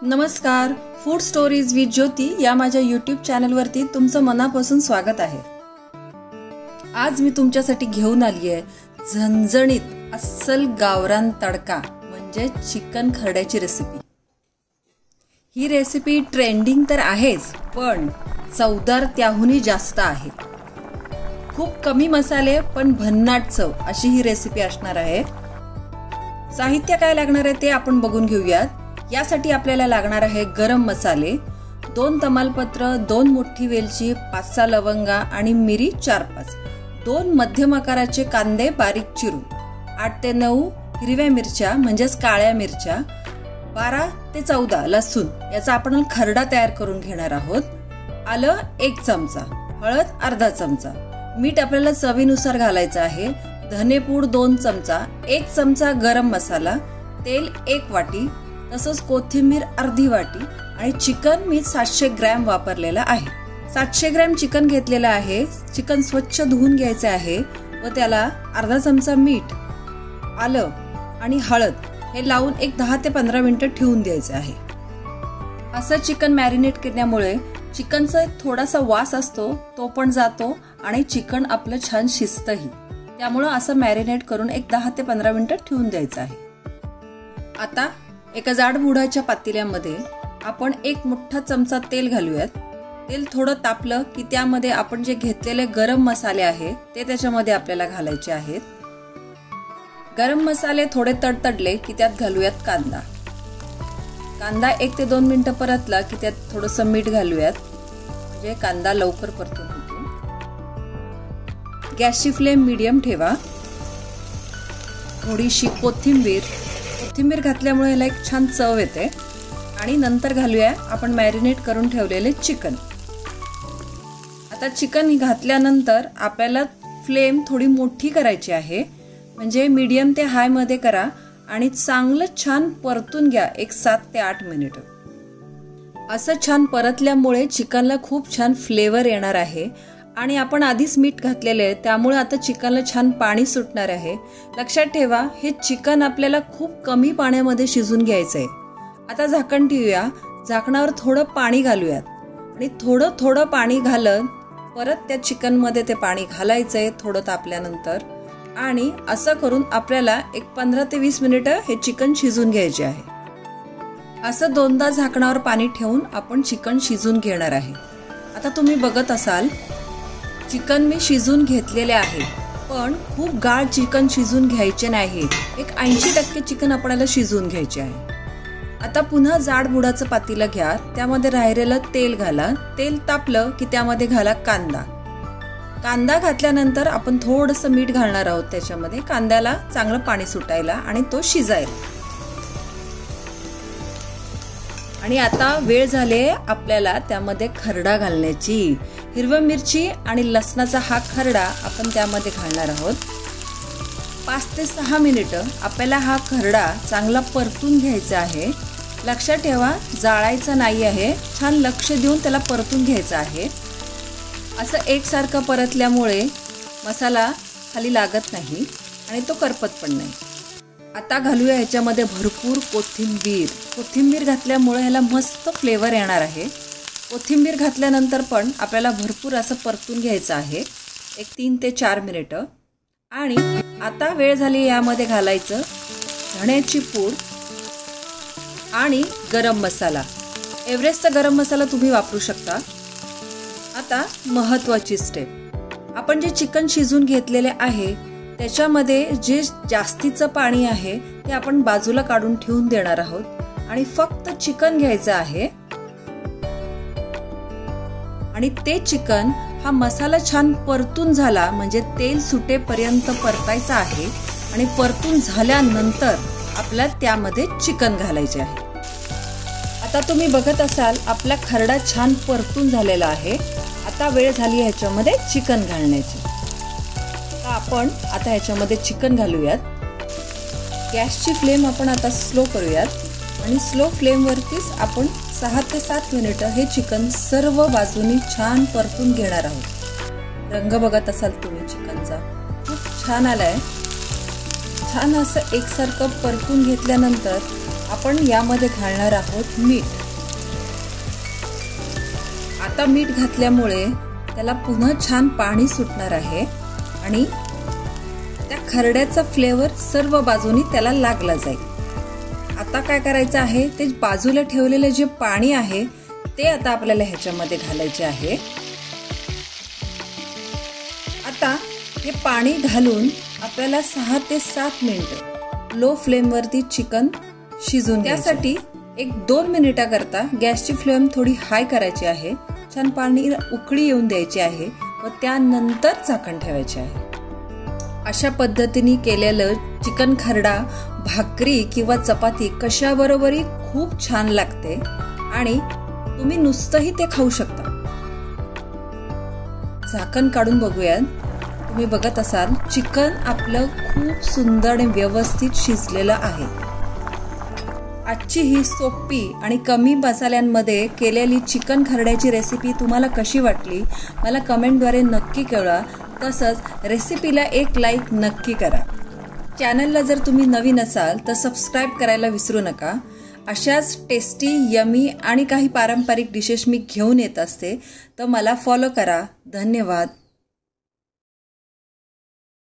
नमस्कार, food stories with ज्योती या माझ्या यूट्यूब चॅनलवरती तुमचं मनापासून स्वागत आहे। आज मी तुमच्यासाठी घेऊन आली आहे झणझणीत अस्सल गावरान तडका म्हणजे चिकन खरड्याची रेसिपी। ही रेसिपी ट्रेंडिंग तर आहेच, पण चवदार त्याहूनही जास्त आहे। खूप कमी मसाले पण भन्नाट चव अशी ही रेसिपी असणार आहे। साहित्य काय लागणार आहे ते आपण बघून घेऊयात। यासाठी आपल्याला लागणार आहे गरम मसाले, 2 तमालपत्र, 2 मोठी वेलची, 5-6 लवंगा आणि मिरी 4-5, 2 मध्यम आकाराचे कांदे बारीक चिरून, 8 ते 9 हिरव्या मिरच्या म्हणजेच काळ्या मिरच्या, 12 ते 14 लसूण याचा आपण खरडा तयार करून घेणार आहोत। आलं 1 चमचा, हळद अर्धा चमचा, मीठ आपल्याला चवीनुसार घालायचं आहे, धनेपूड 2 चमचा, 1 चमचा गरम मसाला, तेल 1 वाटी, तसंच कोथिंबीर अर्धी वाटी आणि चिकन मी 700 ग्रॅम वापरलेला आहे। 700 ग्रॅम चिकन घेतलेलं आहे। चिकन स्वच्छ धुवून घ्यायचे आहे व त्याला अर्धा चमचा मीठ, आलं आणि हळद हे लावून एक 10 ते 15 मिनिटं ठेवून द्यायचे आहे। असं चिकन मॅरिनेट केल्यामुळे चिकनचा थोडासा वास असतो तो पण जातो आणि चिकन आपलं छान शिजतही। त्यामुळे असं मॅरिनेट करून एक 10 ते 15 मिनिटं ठेवून द्यायचं आहे। आता एका जाडबुडाच्या पातेल्यामध्ये आपण 1 मोठा चमचा तेल घालूयात। तेल थोडं तापलं की त्यामध्ये आपण जे घेतलेले गरम मसाले आहे ते त्याच्यामध्ये आपल्याला घालायचे आहेत। गरम मसाले थोडे तडतडले की त्यात घालूयात कांदा। कांदा 1 ते 2 मिनिटं परतला की त्यात थोडंसं मीठ घालूयात म्हणजे कांदा लवकर परतून होतो। गॅसची फ्लेम मीडियम ठेवा। थोडीशी कोथिंबीर घातल्यामुळे याला एक छान चव येते आणि नंतर घालूया आपण मॅरिनेट करून ठेवलेले चिकन। आता चिकन घातल्यानंतर आपल्याला फ्लेम थोडी मोठी करायची आहे, म्हणजे मीडियम ते हाय मध्ये करा आणि चांगलं छान परतून घ्या एक 7 ते 8 मिनिटं। असं छान परतल्यामुळे चिकनला खूप छान फ्लेवर येणार आहे आणि आपण आधीच मीठ घातलेले आहे त्यामुळे आता चिकनला छान पाणी सुटणार आहे। लक्षात ठेवा हे चिकन आपल्याला खूप कमी पाण्यामध्ये शिजून घ्यायचं आहे। आता झाकण ठेवूया, झाकणावर थोडं पाणी घालूयात आणि थोडं पाणी घालत परत त्या चिकन मध्ये ते पाणी घालायचंय थोडं तापल्यानंतर आणि असं करून आपल्याला एक 15 ते 20 मिनिटं हे चिकन शिजून घ्यायचे आहे। असं 2दा झाकणावर पाणी ठेवून आपण चिकन शिजून घेणार आहे। आता तुम्ही बघत असाल चिकन मी शिजून घेतलेले आहे, पण खूप गाळ चिकन शिजून घ्यायचे नाही। एक 80% चिकन आपल्याला शिजून घ्यायचे आहे। आता पुन्हा जाडबुडाचं पातेलं घ्या, त्यामध्ये राहिलेलं तेल घाला। तेल तापलं की त्यामध्ये घाला कांदा घातल्यानंतर आपण थोडंसं मीठ घालणार आहोत त्याच्यामध्ये, कांद्याला चांगलं पाणी सुटायला आणि तो शिजायला। आणि आता वेळ झाले आपल्याला त्यामध्ये खरडा घालण्याची। हिरवी मिरची आणि लसणाचा हा खरडा आपण त्यामध्ये घालणार आहोत। 5 ते 6 मिनिटं आपल्याला हा खरडा चांगला परतून घ्यायचा आहे। लक्षात ठेवा जाळायचं नाही आहे, छान लक्ष देऊन त्याला परतून घ्यायचं आहे। असं एकसारखं परतल्यामुळे मसाला खाली लागत नाही आणि तो करपत पण नाही। आता घालूया ह्याच्यामध्ये भरपूर कोथिंबीर घातल्यामुळे ह्याला मस्त फ्लेवर येणार आहे। कोथिंबीर घातल्यानंतर पण आपल्याला भरपूर असं परतून घ्यायचं आहे एक 3 ते 4 मिनिटं। आणि आता वेळ झाली यामध्ये घालायचं धण्याची पूड आणि गरम मसाला। एव्हरेस्टचा गरम मसाला तुम्ही वापरू शकता। आता महत्त्वाची स्टेप, आपण जे चिकन शिजून घेतलेले आहे त्याच्यामध्ये जे जास्तीचं पाणी आहे ते आपण बाजूला काढून ठेवून देणार आहोत आणि फक्त चिकन घ्यायचं आहे आणि ते चिकन हा मसाला छान परतून झाला म्हणजे तेल सुटेपर्यंत परतायचा आहे आणि परतून झाल्यानंतर आपल्याला त्यामध्ये चिकन घालायचे आहे। आता तुम्ही बघत असाल आपला खरडा छान परतून झालेला आहे। आता वेळ झाली ह्याच्यामध्ये चिकन घालण्याची। आपण आता ह्याच्यामध्ये चिकन घालूयात। गॅसची फ्लेम आपण आता स्लो करूयात आणि स्लो फ्लेमवरतीच आपण 6 ते 7 मिनिटं हे चिकन सर्व बाजूनी छान परतून घेणार आहोत। रंग बघत असाल तुम्ही चिकनचा खूप छान आलाय। छान असं एकसारखं परतून घेतल्यानंतर आपण यामध्ये घालणार आहोत मीठ. आता मीठ घातल्यामुळे त्याला पुन्हा छान पाणी सुटणार आहे आणि त्या खरड्याचा फ्लेवर सर्व बाजूनी त्याला लागला जाईल. आता काय करायचं आहे, ते बाजूला ठेवलेले जे पाणी आहे ते आता आपल्याला ह्याच्यामध्ये घालायचे आहे. आता हे पाणी घालून आपल्याला 6 ते 7 मिनिटं लो फ्लेम वरती चिकन शिजून त्यासाठी 1-2 मिनिटाकरता गॅसची फ्लेम थोडी हाय करायची आहे. छान पाणी उकळी येऊन द्यायची आहे व त्यानंतर झाकण ठेवायचे आहे. अशा पद्धतीने केलेलं चिकन खरडा भाकरी किंवा चपाती कशाबरोबरही खूप छान लागते आणि तुम्ही नुसतंही ते खाऊ शकता. झाकण काढून बघूयात. तुम्ही बघत असाल चिकन आपलं खूप सुंदर आणि व्यवस्थित शिजलेलं आहे. आजची ही सोपी आणि कमी मसाल्यांमध्ये केलेली चिकन खरड्याची रेसिपी तुम्हाला कशी वाटली मला कमेंटद्वारे नक्की कळवा. तसंच रेसिपीला एक लाईक नक्की करा. चॅनलला जर तुम्ही नवीन असाल तर सबस्क्राईब करायला विसरू नका. अशाच टेस्टी यमी आणि काही पारंपरिक डिशेस मी घेऊन येत असते, तर मला फॉलो करा. धन्यवाद.